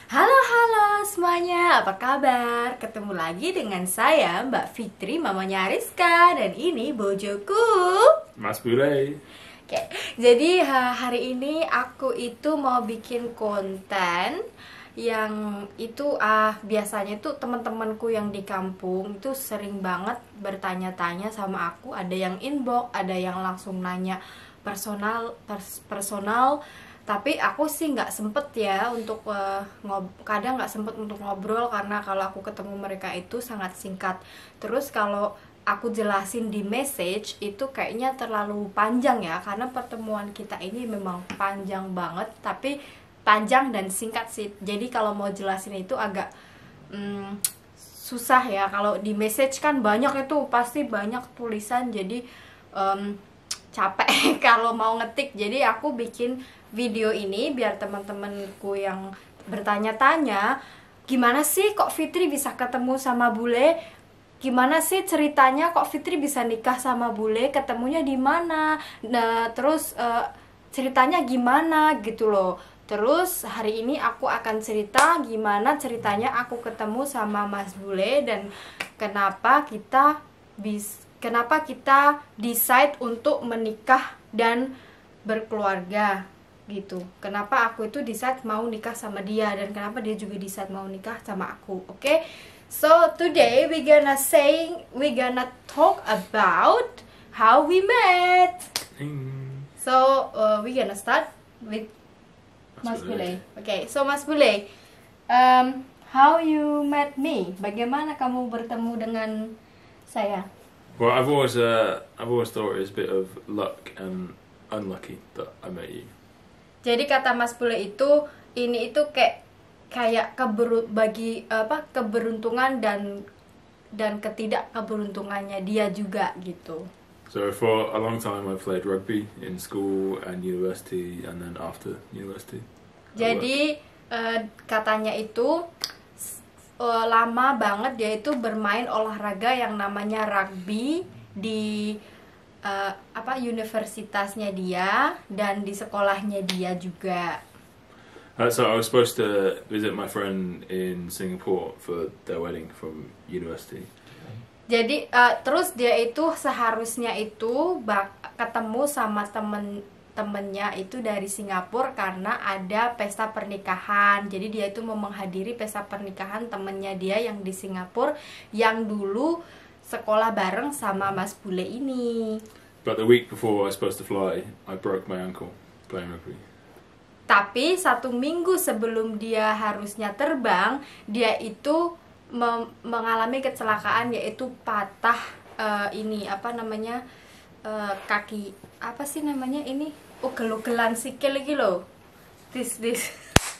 Halo semuanya, apa kabar? Ketemu lagi dengan saya Mbak Fitri, mamanya Rizka. Dan ini bojoku Mas Bule. Oke, jadi hari ini aku itu mau bikin konten yang itu biasanya tuh teman-temanku yang di kampung itu sering banget bertanya-tanya sama aku. Ada yang inbox, ada yang langsung nanya personal. Tapi aku sih nggak sempet ya untuk kadang nggak sempet untuk ngobrol karena kalau aku ketemu mereka itu sangat singkat. Terus kalau aku jelasin di message itu kayaknya terlalu panjang ya, karena pertemuan kita ini memang panjang banget, tapi panjang dan singkat sih. Jadi kalau mau jelasin itu agak susah ya. Kalau di message kan banyak, itu pasti banyak tulisan, jadi capek kalau mau ngetik. Jadi aku bikin video ini biar teman-temanku yang bertanya-tanya, gimana sih kok Fitri bisa ketemu sama bule? Gimana sih ceritanya kok Fitri bisa nikah sama bule? Ketemunya di mana? Nah, terus ceritanya gimana gitu loh. Terus hari ini aku akan cerita gimana ceritanya aku ketemu sama Mas Bule dan kenapa kita decide untuk menikah dan berkeluarga gitu. Kenapa aku itu decide mau nikah sama dia dan kenapa dia juga decide mau nikah sama aku. Oke? So today we gonna talk about how we met. So we gonna start with Mas Bule. Okay, so Mas Bule, how you met me? Bagaimana kamu bertemu dengan saya? Well, I've always thought it was a bit of luck and unlucky that I met you. Jadi kata Mas Bule itu ini itu kayak keberuntungan dan ketidakkeberuntungannya dia juga gitu. So for a long time I played rugby in school and university, and then after university. Jadi katanya itu lama banget dia itu bermain olahraga yang namanya rugby di universitasnya dia dan di sekolahnya dia juga. So I was supposed to visit my friend in Singapore for their wedding from university. Jadi terus dia itu seharusnya itu ketemu sama temennya itu dari Singapura karena ada pesta pernikahan. Jadi dia itu mau menghadiri pesta pernikahan temennya dia yang di Singapura yang dulu sekolah bareng sama Mas Bule ini. But the week before I was supposed to fly, I broke my ankle playing rugby. Tapi 1 minggu sebelum dia harusnya terbang, dia itu mengalami kecelakaan, yaitu patah kaki apa sih namanya ini, ugel-ugelan sikil gitu loh. This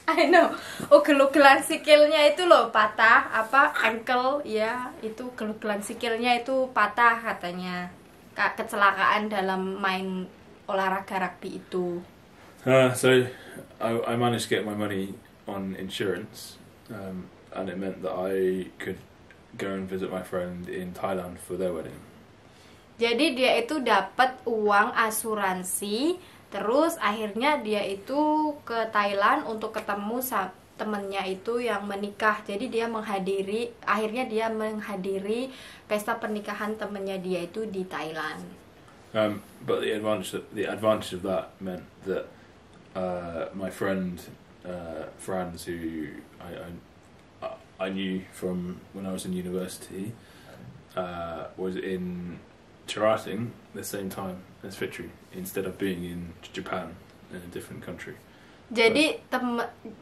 I know, ugel-ugelan sikilnya itu loh patah, ankle ya, itu ugel-ugelan sikilnya itu patah katanya. Kecelakaan dalam main olahraga rugby itu. So I managed to get my money on insurance, and it meant that I could go and visit my friend in Thailand for their wedding. Jadi dia itu dapat uang asuransi, terus akhirnya dia itu ke Thailand untuk ketemu temennya itu yang menikah. Jadi akhirnya dia menghadiri pesta pernikahan temennya dia itu di Thailand. But the advantage of that meant that my friend Franz, who I knew from when I was in university, was in Cherating the same time as Fitri, instead of being in Japan, in a different country. Jadi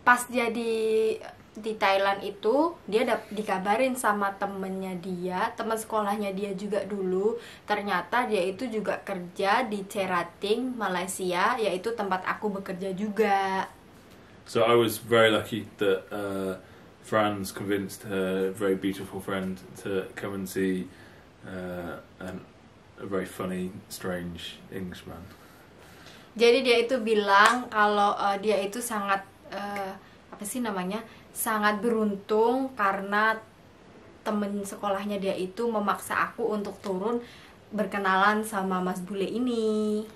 pas dia di Thailand itu dia dikabarin sama temennya dia, teman sekolahnya dia juga dulu, ternyata dia itu juga kerja di Cherating, Malaysia, yaitu tempat aku bekerja juga. So I was very lucky that Franz convinced her very beautiful friend to come and see a very funny, strange Englishman. Jadi dia itu bilang kalau dia itu sangat sangat beruntung karena temen sekolahnya dia itu memaksa aku untuk turun berkenalan sama Mas Bule ini.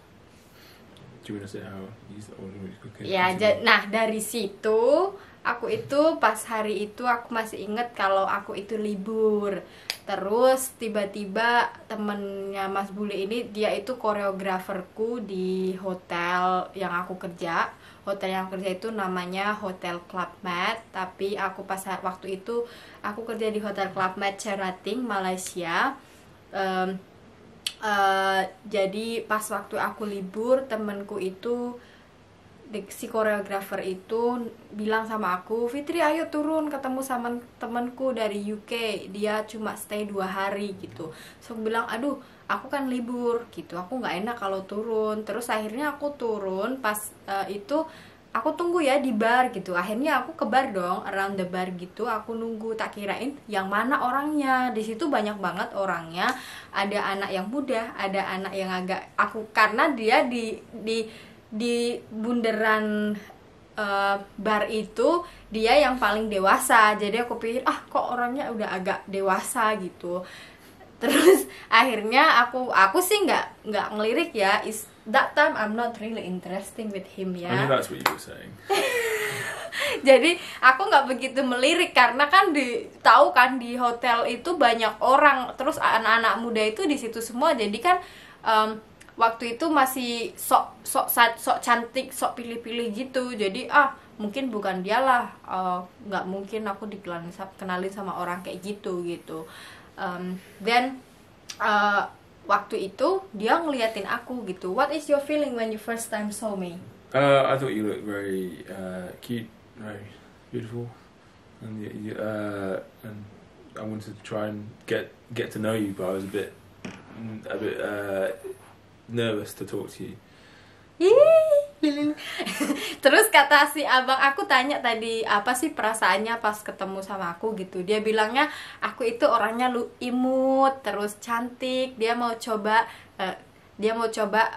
Do you want to say how he's the ultimate cooking? Ya, nah dari situ aku itu pas hari itu aku masih inget kalau aku itu libur. Terus tiba-tiba temennya Mas Bule ini, dia itu koreograferku di hotel yang aku kerja. Hotel yang kerja itu namanya Hotel Club Med, tapi aku pas waktu itu aku kerja di Hotel Club Med Cerating, Malaysia. Jadi pas waktu aku libur, temenku itu, si koreografer itu bilang sama aku, Fitri ayo turun ketemu sama temenku dari UK, dia cuma stay 2 hari gitu. So aku bilang, aduh aku kan libur gitu, aku nggak enak kalau turun. Terus akhirnya aku turun. Pas itu aku tunggu ya di bar gitu. Akhirnya aku ke bar dong, around the bar gitu. Aku nunggu, tak kirain yang mana orangnya. Di situ banyak banget orangnya. Ada anak yang muda, ada anak yang agak, aku karena dia di bundaran bar itu dia yang paling dewasa. Jadi aku pikir kok orangnya udah agak dewasa gitu. Terus akhirnya aku sih nggak ngelirik ya. That time I'm not really interesting with him ya. I know that's what you were saying. Jadi aku nggak begitu melirik karena kan tahu kan di hotel itu banyak orang, terus anak-anak muda itu di situ semua. Jadi kan waktu itu masih sok cantik, sok pilih-pilih gitu. Jadi mungkin bukan dialah, nggak mungkin aku kenalin sama orang kayak gitu. Then waktu itu dia ngeliatin aku gitu. What is your feeling when you first time saw me? I thought you looked very cute, very beautiful, and and I wanted to try and get to know you, but I was a bit nervous to talk to you. Terus kata si abang aku, tanya tadi apa sih perasaannya pas ketemu sama aku gitu. Dia bilangnya aku itu orangnya imut, terus cantik. Dia mau coba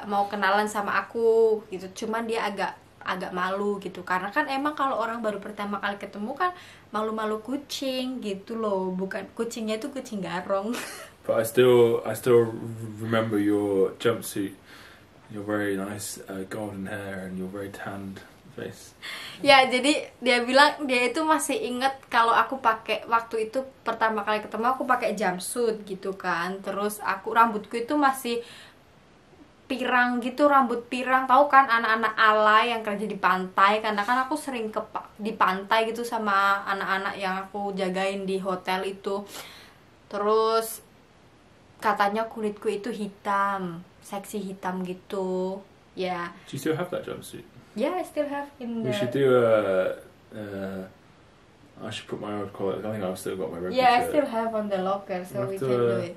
mau kenalan sama aku gitu. Cuman dia agak malu gitu, karena kan emang kalau orang baru pertama kali ketemu kan malu-malu kucing gitu loh. Bukan kucingnya itu kucing garong. But I still remember your jumpsuit, your very nice golden hair and your very tanned face. Ya, jadi dia bilang dia itu masih inget kalau aku pakai, waktu itu pertama kali ketemu aku pakai jumpsuit gitu kan. Terus rambutku itu masih pirang gitu, rambut pirang. Tahu kan anak-anak alay yang kerja di pantai, karena kan aku sering di pantai gitu sama anak-anak yang aku jagain di hotel itu. Terus katanya kulitku itu hitam, seksi hitam gitu. Ya. Do you still have that jumpsuit? Yeah, I still have in We the... should do I should put my old collar. I think I've still got my rugby Yeah, I shirt. still have on the locker, so we Waktu, can do it.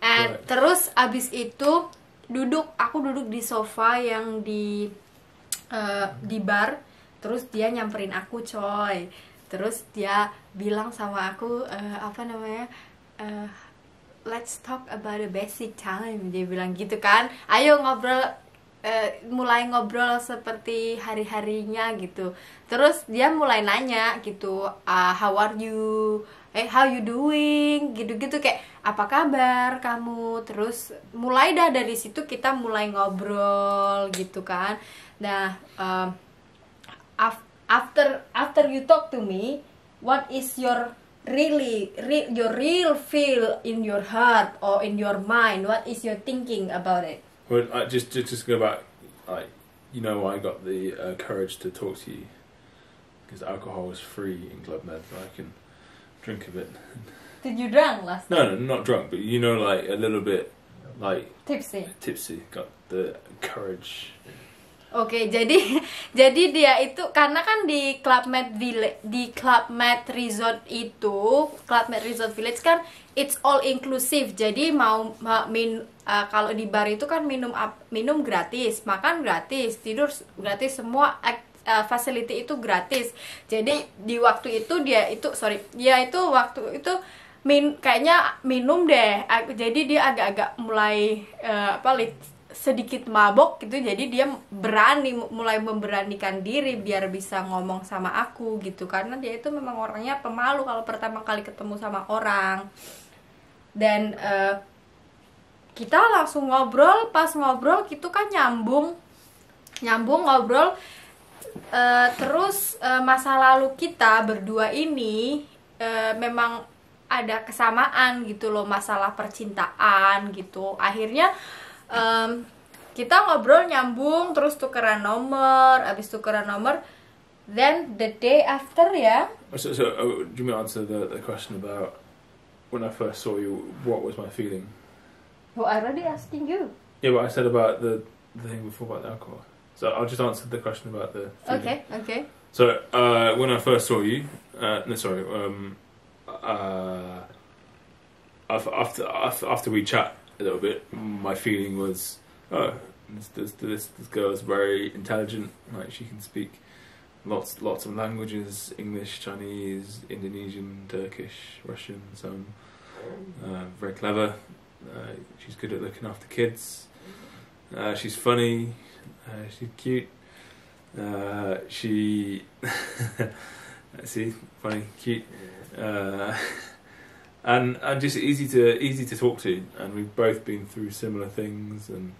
And terus abis itu aku duduk di sofa yang di bar. Terus dia nyamperin aku, coy. Terus dia bilang sama aku let's talk about the basic time. Dia bilang gitu kan, ayo ngobrol, mulai ngobrol seperti hari-harinya gitu. Terus dia mulai nanya gitu, how are you, how you doing, gitu-gitu, kayak apa kabar kamu. Terus mulai dari situ kita mulai ngobrol gitu kan. Nah, after you talk to me, what is your real feel in your heart or in your mind? What is your thinking about it? Well, just go back. Like, you know, I got the courage to talk to you because alcohol is free in Club Med, so I can drink a bit. Did you drink last No, night? not drunk, but you know, like a little bit, like Tipsy. Got the courage. Oke, jadi dia itu karena kan di Club Med Resort itu, Club Med Resort Village kan it's all inclusive. Jadi kalau di bar itu kan minum gratis, makan gratis, tidur gratis, semua facility itu gratis. Jadi di waktu itu dia itu waktu itu kayaknya minum deh. Jadi dia agak-agak mulai sedikit mabok gitu. Jadi dia mulai memberanikan diri biar bisa ngomong sama aku gitu, karena dia itu memang orangnya pemalu kalau pertama kali ketemu sama orang. Dan kita langsung ngobrol. Pas ngobrol gitu kan nyambung ngobrol. Terus masa lalu kita berdua ini memang ada kesamaan gitu loh, masalah percintaan gitu. Akhirnya kita ngobrol nyambung, terus tukeran nomor, abis tukeran nomor, then the day after ya. So do you want to answer the question about when I first saw you? What was my feeling? Oh, I already asking you. Yeah, but I said about the thing before about the alcohol. So I'll just answer the question about the feeling. Okay. So when I first saw you, after we chat a little bit, my feeling was, oh, this girl is very intelligent. Like, she can speak lots of languages: English, Chinese, Indonesian, Turkish, Russian. Some very clever. She's good at looking after kids. She's funny. She's cute. She see, funny, cute, and just easy to talk to. And we've both been through similar things and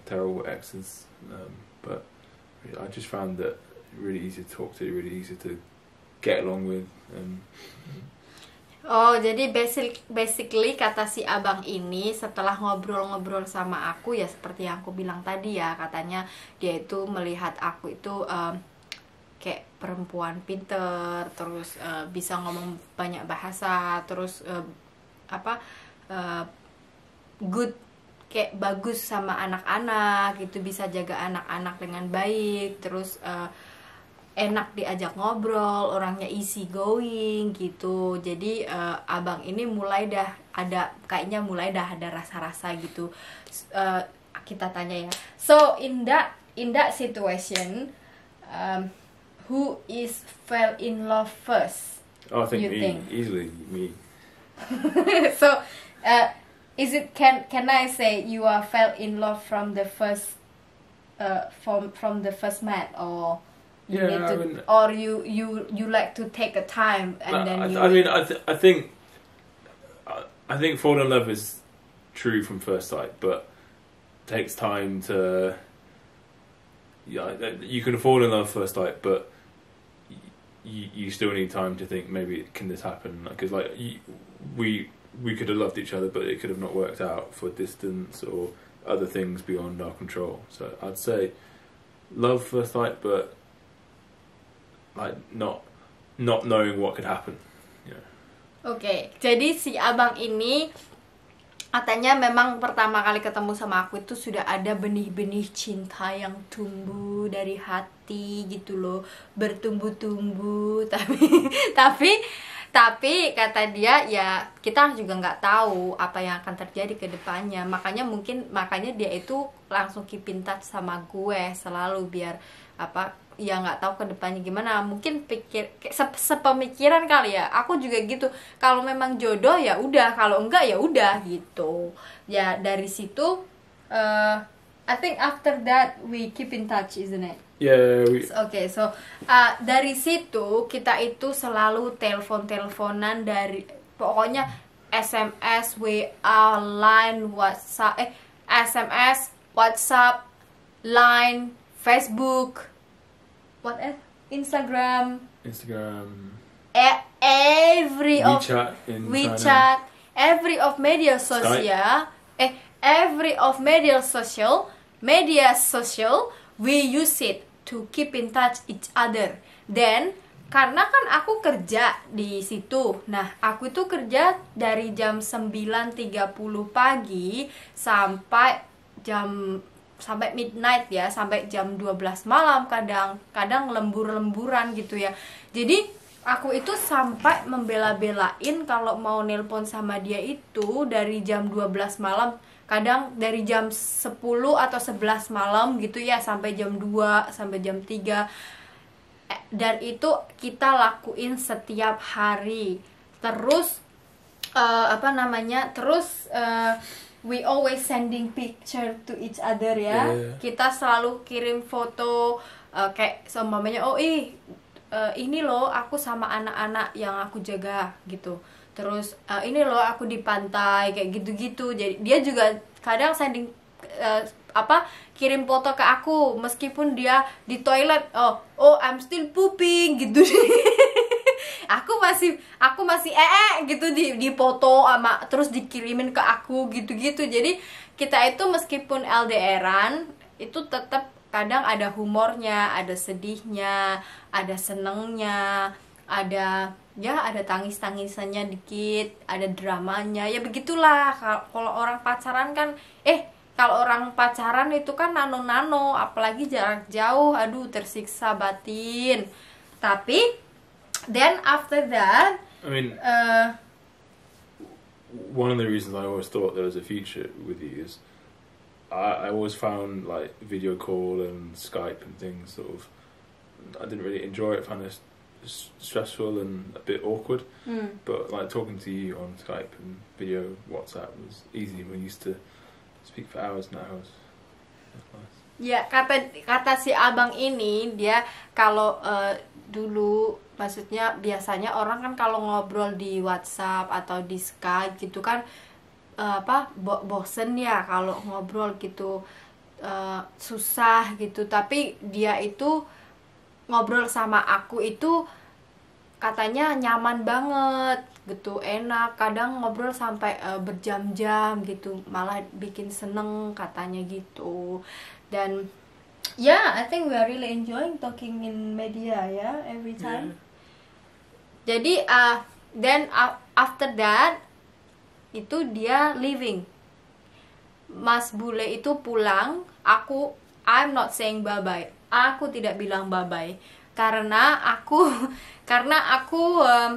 terrible exes, but I just found that really easy to talk to, really easy to get along with. Oh, jadi basically kata si abang ini setelah ngobrol-ngobrol sama aku, ya seperti yang aku bilang tadi ya, katanya dia itu melihat aku itu kayak perempuan pinter, terus bisa ngomong banyak bahasa, terus good, kayak bagus sama anak-anak gitu, bisa jaga anak-anak dengan baik, terus enak diajak ngobrol, orangnya easy going gitu. Jadi abang ini mulai dah ada rasa-rasa gitu. Kita tanya ya. So in that situation, who is fell in love first? Oh, I think easily me. So is it can I say you are fell in love from the first from the first met, or or you like to take a time and then I think fall in love is true from first sight, but takes time to. Yeah, you can fall in love first sight, but you still need time to think, maybe can this happen? Because we could have loved each other, but it could have not worked out for distance or other things beyond our control. So I'd say love first sight, but like not knowing what could happen. Yeah. Oke, jadi si abang ini katanya memang pertama kali ketemu sama aku itu sudah ada benih-benih cinta yang tumbuh dari hati gitu loh, bertumbuh-tumbuh. Tapi kata dia, ya kita juga nggak tahu apa yang akan terjadi ke depannya. Makanya dia itu langsung keep in touch sama gue selalu, biar ya nggak tahu ke depannya gimana. Mungkin sepemikiran kali ya. Aku juga gitu, kalau memang jodoh ya udah, kalau enggak ya udah gitu ya. Dari situ I think after that we keep in touch, isn't it? Yeah. Okay, so dari situ kita itu selalu teleponan, dari pokoknya SMS, WA, Line, WhatsApp, SMS, WhatsApp, Line, Facebook, what else? Instagram, every WeChat, WeChat, every of media social, media social, we use it to keep in touch each other. Then karena kan aku kerja di situ. Nah, aku itu kerja dari jam 9.30 pagi sampai midnight ya, sampai jam 12 malam, kadang lembur-lemburan gitu ya. Jadi aku itu sampai membela-belain kalau mau nelpon sama dia itu dari jam 12 malam, kadang dari jam 10 atau 11 malam gitu ya, sampai jam 2, sampai jam 3. Dan itu kita lakuin setiap hari. Terus we always sending picture to each other ya. Yeah. Kita selalu kirim foto kayak seumpamanya ini loh aku sama anak-anak yang aku jaga gitu. Terus ini loh aku di pantai, kayak gitu-gitu. Jadi dia juga kadang sending kirim foto ke aku meskipun dia di toilet. Oh I'm still pooping gitu. aku masih gitu di foto sama terus dikirimin ke aku gitu-gitu. Jadi kita itu meskipun LDRan itu tetap kadang ada humornya, ada sedihnya, ada senengnya, ada tangis-tangisannya dikit, ada dramanya. Ya begitulah. Kalau orang pacaran kan kalau orang pacaran itu kan nano-nano, apalagi jarak jauh, aduh tersiksa batin. Tapi then after that, I mean, one of the reasons I always thought there was a future with you is I always found like video call and Skype and things I didn't really enjoy it. I found it stressful and a bit awkward. But like talking to you on Skype and video WhatsApp was easy. We used to speak for hours and hours. That's nice. Ya, kata si abang ini, dia kalau dulu, maksudnya biasanya orang kan kalau ngobrol di WhatsApp atau di Skype gitu kan bosen ya kalau ngobrol gitu, susah gitu. Tapi dia itu ngobrol sama aku itu katanya nyaman banget gitu, enak, kadang ngobrol sampai berjam-jam gitu, malah bikin seneng katanya gitu. Dan I think we are really enjoying talking in media every time. Jadi then after that itu dia leaving, Mas Bule itu pulang. I'm not saying bye bye, aku tidak bilang bye bye karena aku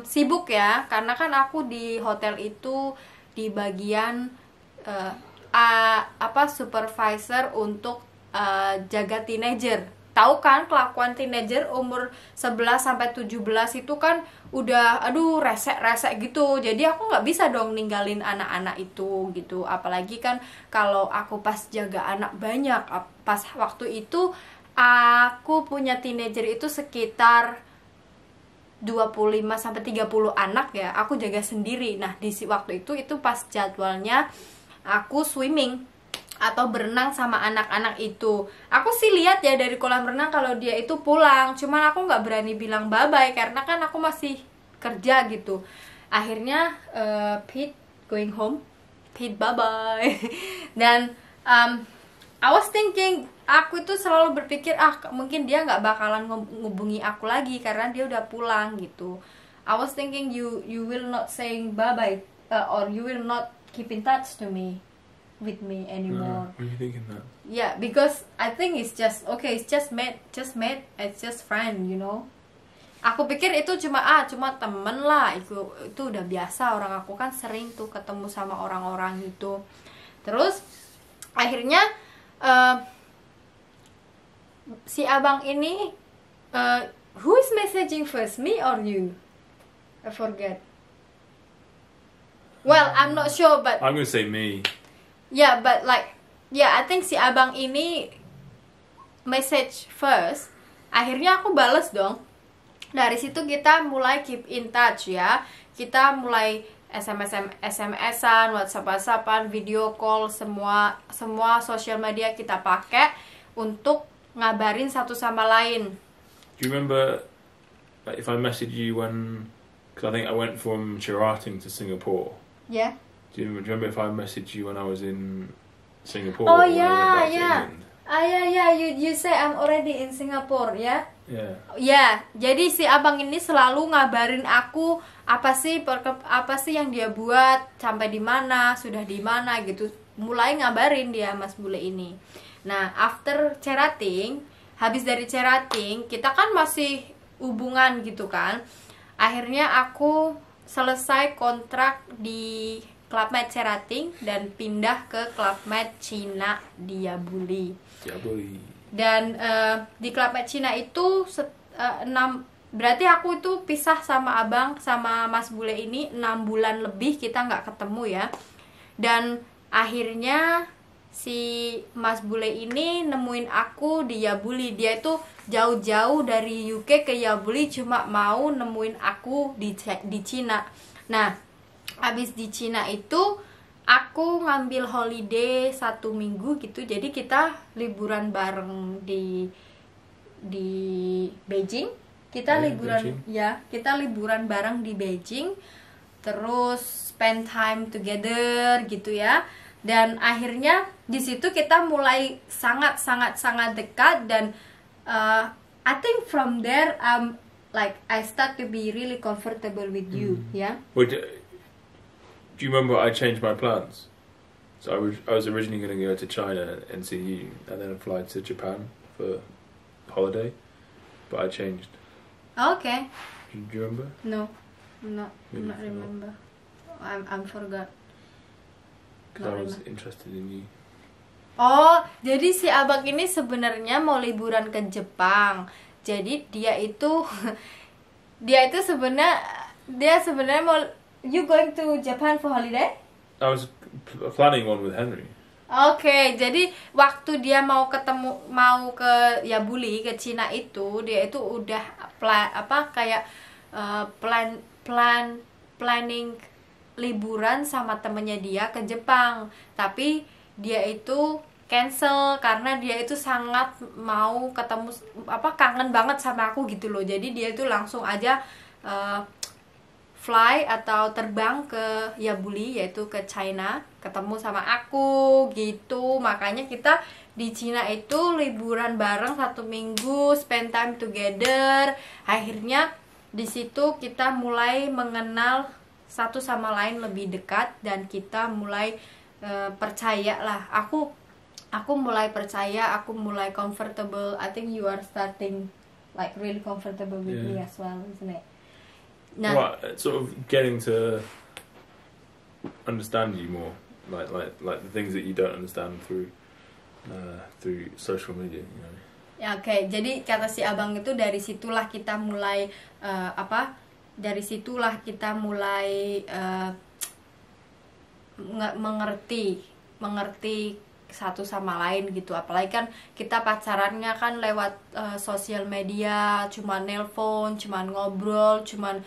sibuk ya, karena kan aku di hotel itu di bagian supervisor untuk jaga teenager. Tahu kan kelakuan teenager umur 11 sampai 17 itu kan udah resek-resek gitu. Jadi aku nggak bisa dong ninggalin anak-anak itu gitu. Apalagi kan kalau aku pas jaga anak banyak, pas waktu itu aku punya teenager itu sekitar 25 sampai 30 anak ya, aku jaga sendiri. Nah, di waktu itu pas jadwalnya aku swimming atau berenang sama anak-anak itu. Aku sih lihat ya dari kolam renang kalau dia itu pulang, cuman aku nggak berani bilang bye-bye karena kan aku masih kerja gitu. Akhirnya Pete going home, Pete bye-bye. Dan I was thinking, aku itu selalu berpikir mungkin dia nggak bakalan ngubungi aku lagi karena dia udah pulang gitu. I was thinking you will not saying bye bye or you will not keep in touch with me anymore. What are you thinking that? Yeah, because I think it's just okay, it's just mate, it's just friend, you know. Aku pikir itu cuma temen lah, itu udah biasa, orang aku kan sering tuh ketemu sama orang-orang gitu. Terus akhirnya si abang ini who is messaging first, me or you? I forget. Well, I'm not sure, but I'm gonna say me. Yeah, but I think si abang ini message first. Akhirnya aku bales dong. Dari situ kita mulai keep in touch ya. Kita mulai SMS-an, WhatsApp-WhatsAppan, video call, semua sosial media kita pakai untuk ngabarin satu sama lain. Do you remember, like, if I messaged you because I think I went from Cherating to Singapore. Yeah. Do you remember if I messaged you when I was in Singapore? Oh yeah. You say I'm already in Singapore, ya? Yeah. Ya, jadi si abang ini selalu ngabarin aku apa sih yang dia buat, sampai di mana, sudah di mana gitu. Mulai ngabarin dia, Mas Bule ini. Nah, after cerating, habis dari cerating, kita kan masih hubungan gitu kan. Akhirnya aku selesai kontrak di Club Med Cerating dan pindah ke Club Med Cina di Yabuli. Dan di Club Med Cina itu berarti aku itu pisah sama abang, sama Mas Bule ini 6 bulan lebih kita nggak ketemu ya. Dan akhirnya si Mas Bule ini nemuin aku di Yabuli. Dia itu jauh-jauh dari UK ke Yabuli cuma mau nemuin aku di Cina. Nah, abis di Cina itu aku ngambil holiday 1 minggu gitu, jadi kita liburan bareng di Beijing. Kita liburan Beijing. ya, kita liburan bareng di Beijing, terus spend time together gitu ya. Dan akhirnya di situ kita mulai sangat dekat, dan I think from there like I start to be really comfortable with you, ya. Well, do you remember I changed my plans? So I was originally going to go to China and see you, and then fly to Japan for holiday, but I changed. Okay. Do you remember? No, not Maybe not remember. I'm forgot. Because I was interested in you. Oh, jadi si abang ini sebenarnya mau liburan ke Jepang. Jadi dia itu sebenarnya mau. You going to Japan for holiday? I was planning one with Henry. Oke, jadi waktu dia mau ke Yabuli, ke Cina itu, dia itu udah planning liburan sama temennya dia ke Jepang. Tapi dia itu cancel karena dia itu sangat mau ketemu, kangen banget sama aku gitu loh. Jadi dia itu langsung aja fly atau terbang ke Yabuli, yaitu ke China, ketemu sama aku gitu. Makanya kita di Cina itu liburan bareng 1 minggu, spend time together. Akhirnya di situ kita mulai mengenal satu sama lain lebih dekat, dan kita mulai percaya lah. Aku mulai percaya, aku mulai comfortable. I think you are starting like really comfortable with me as well, isn't it? Nah, Well, sort of getting to understand you more, like the things that you don't understand through social media, you know. ya oke. Jadi kata si abang itu dari situlah kita mulai mengerti satu sama lain gitu. Apalagi kan kita pacarannya kan lewat sosial media, cuman nelpon, cuman ngobrol, cuman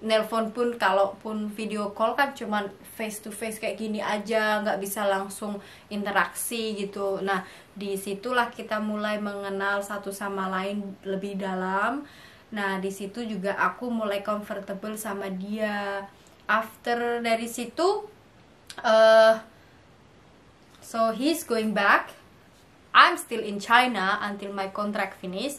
nelpon pun, kalaupun video call kan cuman face to face kayak gini aja, nggak bisa langsung interaksi gitu. Nah, disitulah kita mulai mengenal satu sama lain lebih dalam. Nah, di situ juga aku mulai comfortable sama dia. After dari situ so he's going back, I'm still in China until my contract finish.